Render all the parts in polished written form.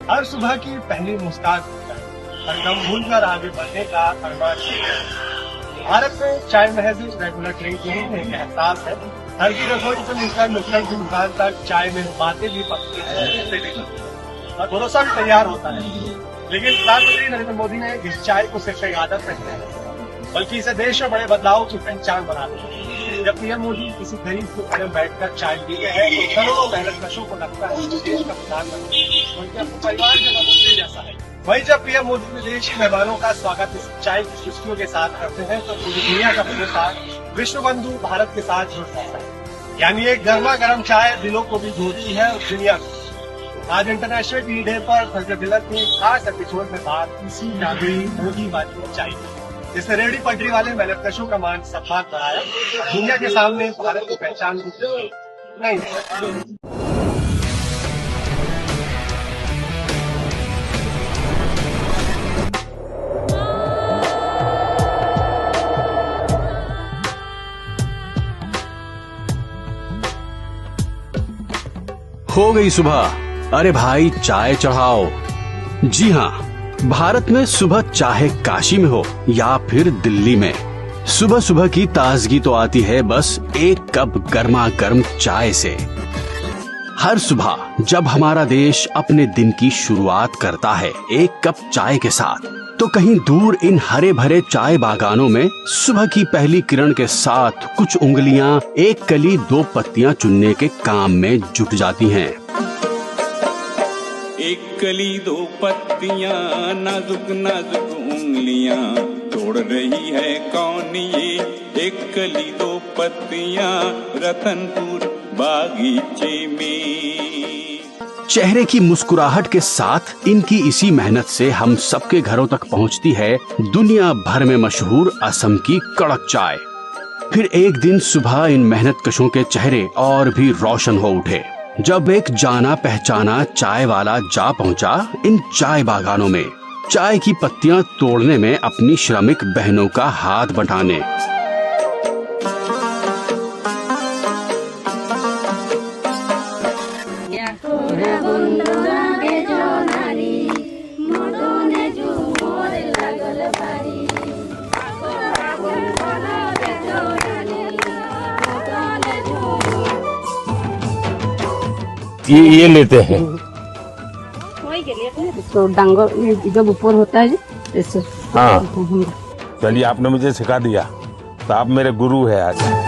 हर सुबह की पहली मुस्कान हर गम भूलकर आगे बढ़ने का अरमान है। भारत में चाय महज रेगुलर ड्रिंक नहीं एक एहसास है। घर की रसोई से लेकर नुक्कड़ की दुकान तक चाय में बातें भी पकती हैं और भरोसा भी तैयार होता है। लेकिन प्रधानमंत्री नरेंद्र मोदी ने इस चाय को सिर्फ एक आदत नहीं है, बल्कि इसे देश में बड़े बदलाव की पहचान बना दी। जब पीएम मोदी किसी गरीब के घर में बैठकर चाय पीते हैं तो करोड़ों मेहनतकशों को लगता है कि देश का प्रधानमंत्री उनके अपने परिवार के सदस्य जैसा है। वहीं जब पीएम मोदी विदेशी मेहमानों का स्वागत इस चाय की खुशबुओं के साथ करते हैं तो पूरी दुनिया का भरोसा विश्व बंधु भारत के साथ जुड़ जाता है। यानी एक गर्मा गर्म चाय दिलों को भी जोड़ती है और दुनिया को। आज इंटरनेशनल टी डे पर फजर तिलक के खास एपिसोड में बात इसी नागरी मोदी वाली चाय की, जिसने रेहड़ी पटरी वाले मेहनतकशों का मान सम्मान बढ़ाया, दुनिया के सामने भारत की पहचान नहीं। हो गई सुबह, अरे भाई चाय चढ़ाओ। जी हाँ, भारत में सुबह चाहे काशी में हो या फिर दिल्ली में, सुबह सुबह की ताजगी तो आती है बस एक कप गर्मा गर्म चाय से। हर सुबह जब हमारा देश अपने दिन की शुरुआत करता है एक कप चाय के साथ, तो कहीं दूर इन हरे भरे चाय बागानों में सुबह की पहली किरण के साथ कुछ उंगलियां एक कली दो पत्तियां चुनने के काम में जुट जाती हैं। एक कली दो पत्तियां नाजुक नाजुक उंगलियां तोड़ रही है कौन ये, एक कली दो पत्तियां रतनपुर बागीचे में। चेहरे की मुस्कुराहट के साथ इनकी इसी मेहनत से हम सबके घरों तक पहुंचती है दुनिया भर में मशहूर असम की कड़क चाय। फिर एक दिन सुबह इन मेहनतकशों के चेहरे और भी रोशन हो उठे जब एक जाना पहचाना चाय वाला जा पहुंचा इन चाय बागानों में, चाय की पत्तियां तोड़ने में अपनी श्रमिक बहनों का हाथ बंटाने। ये लेते हैं तो डांगर जब ऊपर होता है ऐसे। हाँ, चलिए आपने मुझे सिखा दिया तो आप मेरे गुरु है आज।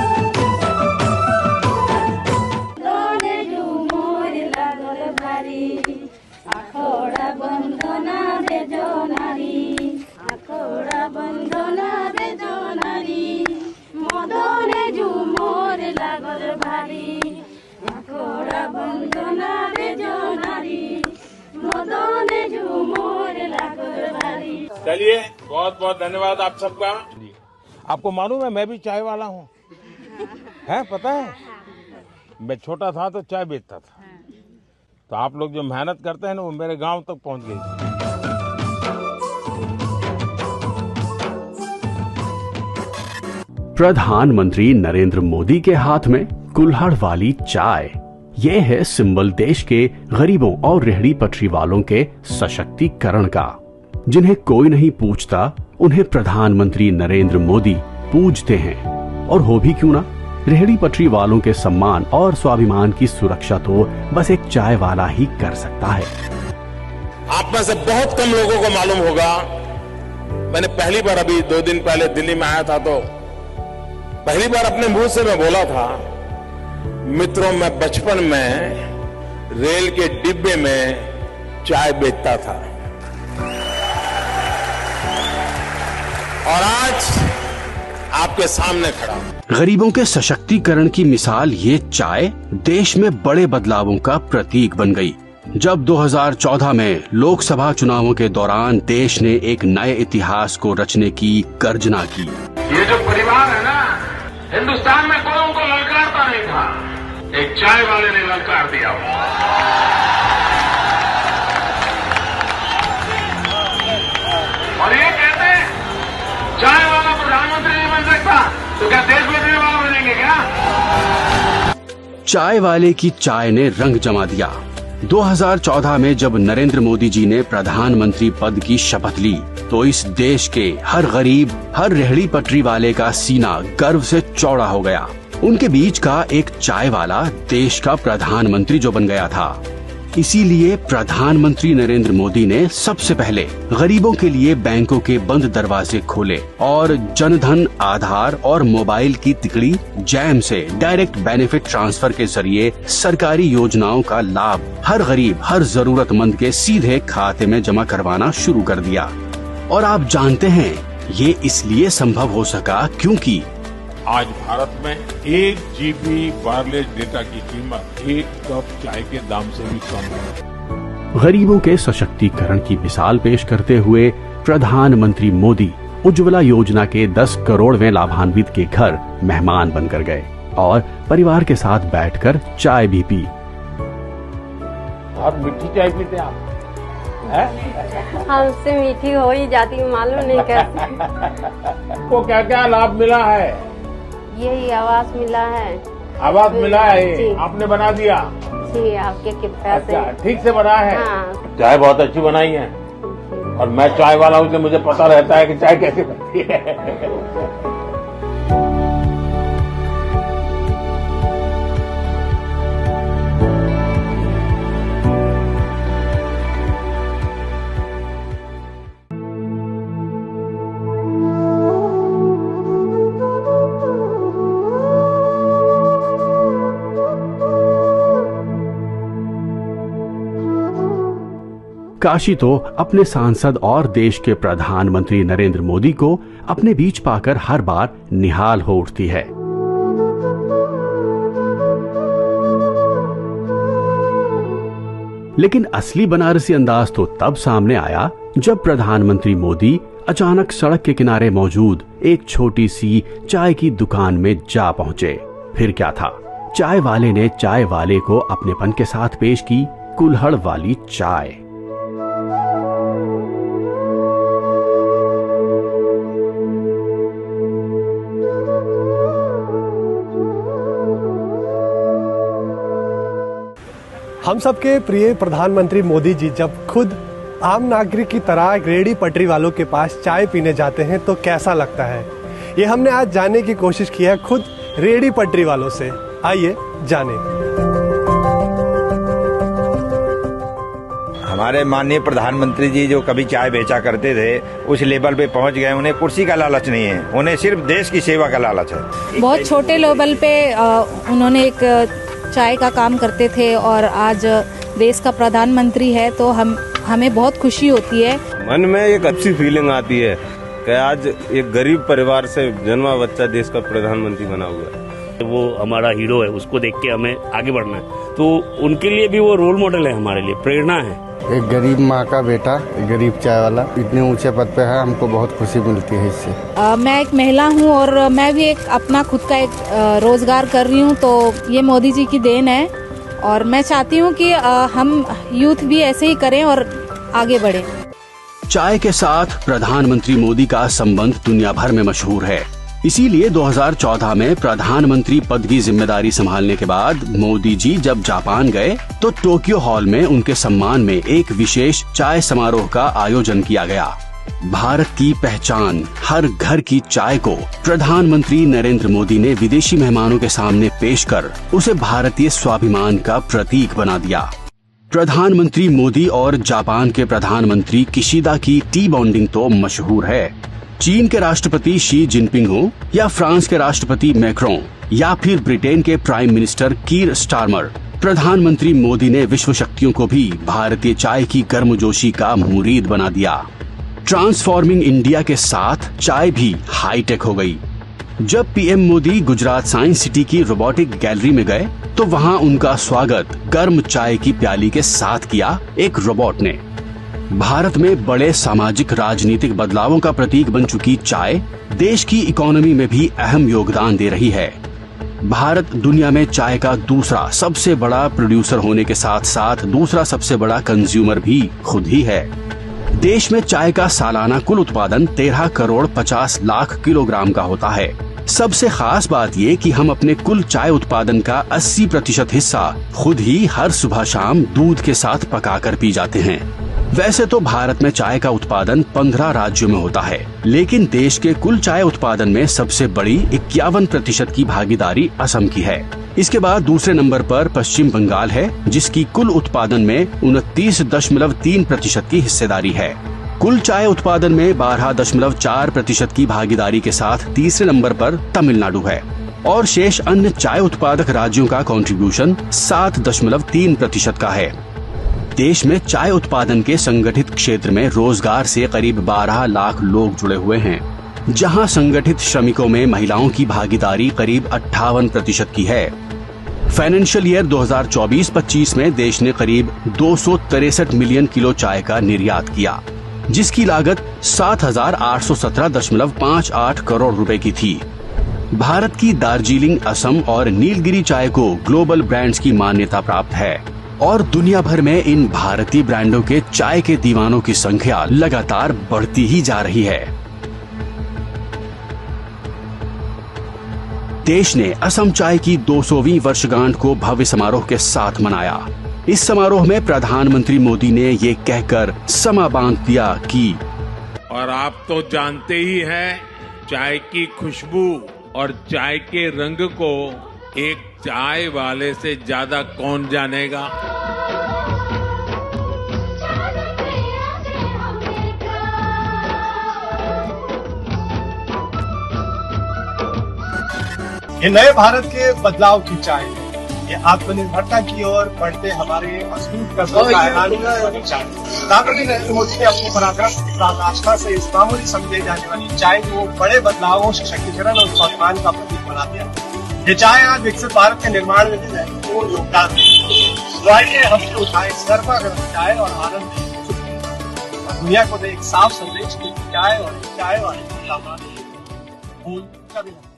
चलिए, बहुत बहुत धन्यवाद आप सबका। आपको मालूम है मैं भी चाय वाला हूँ, है पता है? मैं छोटा था तो चाय बेचता था, तो आप लोग जो मेहनत करते हैं ना वो मेरे गांव तक पहुंच गई। प्रधानमंत्री नरेंद्र मोदी के हाथ में कुल्हड़ वाली चाय, ये है सिंबल देश के गरीबों और रेहड़ी पटरी वालों के सशक्तिकरण का। जिन्हें कोई नहीं पूछता उन्हें प्रधानमंत्री नरेंद्र मोदी पूजते हैं। और हो भी क्यों ना, रेहड़ी पटरी वालों के सम्मान और स्वाभिमान की सुरक्षा तो बस एक चाय वाला ही कर सकता है। आप में से बहुत कम लोगों को मालूम होगा, मैंने पहली बार अभी 2 दिन पहले दिल्ली में आया था तो पहली बार अपने मुंह से मैं बोला था, मित्रों मैं बचपन में रेल के डिब्बे में चाय बेचता था और आज आपके सामने खड़ा हूं। गरीबों के सशक्तिकरण की मिसाल ये चाय देश में बड़े बदलावों का प्रतीक बन गई। जब 2014 में लोकसभा चुनावों के दौरान देश ने एक नए इतिहास को रचने की गर्जना की। ये जो परिवार है ना, हिंदुस्तान में कोई उनको ललकारता नहीं था, एक चाय वाले ने ललकार दिया। और ये कहते हैं चाय वाला प्रधानमंत्री नहीं बन सकता, तो क्या देश बदलने वाला बनेंगे क्या? चाय वाले की चाय ने रंग जमा दिया। 2014 में जब नरेंद्र मोदी जी ने प्रधानमंत्री पद की शपथ ली तो इस देश के हर गरीब, हर रेहड़ी पटरी वाले का सीना गर्व से चौड़ा हो गया। उनके बीच का एक चाय वाला देश का प्रधानमंत्री जो बन गया था। इसीलिए प्रधानमंत्री नरेंद्र मोदी ने सबसे पहले गरीबों के लिए बैंकों के बंद दरवाजे खोले और जनधन, आधार और मोबाइल की तिकड़ी जैम से डायरेक्ट बेनिफिट ट्रांसफर के जरिए सरकारी योजनाओं का लाभ हर गरीब, हर जरूरतमंद के सीधे खाते में जमा करवाना शुरू कर दिया। और आप जानते हैं ये इसलिए संभव हो सका क्योंकि आज भारत में 1 GB वायरलेस डेटा की कीमत 1 कप चाय के दाम से भी कम है। गरीबों के सशक्तिकरण की मिसाल पेश करते हुए प्रधानमंत्री मोदी उज्ज्वला योजना के 10 करोड़वें लाभान्वित के घर मेहमान बनकर गए और परिवार के साथ बैठकर चाय भी पी। और मीठी चाय पीते आप? हमसे मीठी हो ही जाती, मालूम नहीं कैसे। को क्या क्या लाभ मिला है? यही आवास मिला है। आवास मिला है, जी। आपने बना दिया? जी, आपके कृपा से। अच्छा, ठीक से बना है? हाँ। चाय बहुत अच्छी बनाई है और मैं चाय वाला हूँ तो मुझे पता रहता है कि चाय कैसे बनती है। काशी तो अपने सांसद और देश के प्रधानमंत्री नरेंद्र मोदी को अपने बीच पाकर हर बार निहाल हो उठती है। लेकिन असली बनारसी अंदाज तो तब सामने आया जब प्रधानमंत्री मोदी अचानक सड़क के किनारे मौजूद एक छोटी सी चाय की दुकान में जा पहुंचे। फिर क्या था, चाय वाले ने चाय वाले को अपनेपन के साथ पेश की कुल्हड़ वाली चाय। हम सबके प्रिय प्रधानमंत्री मोदी जी जब खुद आम नागरिक की तरह रेहड़ी पटरी वालों के पास चाय पीने जाते हैं तो कैसा लगता है, ये हमने आज जानने की कोशिश की है खुद रेहड़ी पटरी वालों से। आइए जाने। हमारे माननीय प्रधानमंत्री जी जो कभी चाय बेचा करते थे उस लेवल पे पहुंच गए। उन्हें कुर्सी का लालच नहीं है, उन्हें सिर्फ देश की सेवा का लालच है। बहुत छोटे लेवल पे उन्होंने एक चाय का काम करते थे और आज देश का प्रधानमंत्री है तो हमें बहुत खुशी होती है। मन में एक अच्छी फीलिंग आती है कि आज एक गरीब परिवार से जन्मा बच्चा देश का प्रधानमंत्री बना हुआ है। वो हमारा हीरो है, उसको देख के हमें आगे बढ़ना है, तो उनके लिए भी वो रोल मॉडल है, हमारे लिए प्रेरणा है। एक गरीब माँ का बेटा, एक गरीब चाय वाला इतने ऊंचे पद पे है, हमको बहुत खुशी मिलती है इससे। मैं एक महिला हूँ और मैं भी एक अपना खुद का एक रोजगार कर रही हूँ, तो ये मोदी जी की देन है और मैं चाहती हूँ कि हम यूथ भी ऐसे ही करें और आगे बढ़े। चाय के साथ प्रधानमंत्री मोदी का संबंध दुनिया भर में मशहूर है। इसीलिए 2014 में प्रधानमंत्री पद की जिम्मेदारी संभालने के बाद मोदी जी जब जापान गए तो टोक्यो हॉल में उनके सम्मान में एक विशेष चाय समारोह का आयोजन किया गया। भारत की पहचान हर घर की चाय को प्रधानमंत्री नरेंद्र मोदी ने विदेशी मेहमानों के सामने पेश कर उसे भारतीय स्वाभिमान का प्रतीक बना दिया। प्रधानमंत्री मोदी और जापान के प्रधानमंत्री किशिदा की टी बॉन्डिंग तो मशहूर है। चीन के राष्ट्रपति शी जिनपिंग हो या फ्रांस के राष्ट्रपति मैक्रों या फिर ब्रिटेन के प्राइम मिनिस्टर कीर स्टारमर, प्रधानमंत्री मोदी ने विश्व शक्तियों को भी भारतीय चाय की गर्मजोशी का मुरीद बना दिया। ट्रांसफॉर्मिंग इंडिया के साथ चाय भी हाईटेक हो गई। जब PM Modi Gujarat science city की रोबोटिक गैलरी में गए तो वहां उनका स्वागत गर्म चाय की प्याली के साथ किया एक रोबोट ने। भारत में बड़े सामाजिक राजनीतिक बदलावों का प्रतीक बन चुकी चाय देश की इकोनॉमी में भी अहम योगदान दे रही है। भारत दुनिया में चाय का दूसरा सबसे बड़ा प्रोड्यूसर होने के साथ साथ दूसरा सबसे बड़ा कंज्यूमर भी खुद ही है। देश में चाय का सालाना कुल उत्पादन 13 करोड़ 50 लाख किलोग्राम का होता है। सबसे खास बात ये कि हम अपने कुल चाय उत्पादन का 80% हिस्सा खुद ही हर सुबह शाम दूध के साथ पकाकर पी जाते हैं। वैसे तो भारत में चाय का उत्पादन 15 राज्यों में होता है, लेकिन देश के कुल चाय उत्पादन में सबसे बड़ी 51% की भागीदारी असम की है। इसके बाद दूसरे नंबर पर पश्चिम बंगाल है, जिसकी कुल उत्पादन में 29.3% की हिस्सेदारी है। कुल चाय उत्पादन में 12.4% की भागीदारी के साथ तीसरे नंबर पर तमिलनाडु है और शेष अन्य चाय उत्पादक राज्यों का कंट्रीब्यूशन 7.3% का है। देश में चाय उत्पादन के संगठित क्षेत्र में रोजगार से करीब 12 लाख लोग जुड़े हुए हैं, जहां संगठित श्रमिकों में महिलाओं की भागीदारी करीब 58% की है। फाइनेंशियल ईयर 2024-25 में देश ने करीब 263 मिलियन किलो चाय का निर्यात किया, जिसकी लागत 7,817.58 करोड़ रुपए की थी। भारत की दार्जिलिंग, असम और नीलगिरी चाय को ग्लोबल ब्रांड्स की मान्यता प्राप्त है और दुनिया भर में इन भारतीय ब्रांडों के चाय के दीवानों की संख्या लगातार बढ़ती ही जा रही है। देश ने असम चाय की 200वीं वर्षगांठ को भव्य समारोह के साथ मनाया। इस समारोह में प्रधानमंत्री मोदी ने ये कहकर समा बांध दिया कि और आप तो जानते ही हैं, चाय की खुशबू और चाय के रंग को एक चाय वाले से ज्यादा कौन जानेगा। ये नए भारत के बदलाव की चाय है। ये आत्मनिर्भरता की ओर बढ़ते हमारे मजबूत कदमों का ऐलानी वाली चाय। प्रधानमंत्री नरेंद्र मोदी ने अपनी पराक्रम साथ आस्था से इस मामूली समझे जाने वाली चाय को बड़े बदलावों, सशक्तिकरण और स्वाभिमान का प्रतीक बना दिया। ये चाय आज विकसित भारत के निर्माण में भी महत्वपूर्ण योगदान है। आइए हम उठाए सर्वा गर्म चाय और आनंद और दुनिया को दे एक साफ संदेश की चाय और चाय वाले भूल कभी नहीं।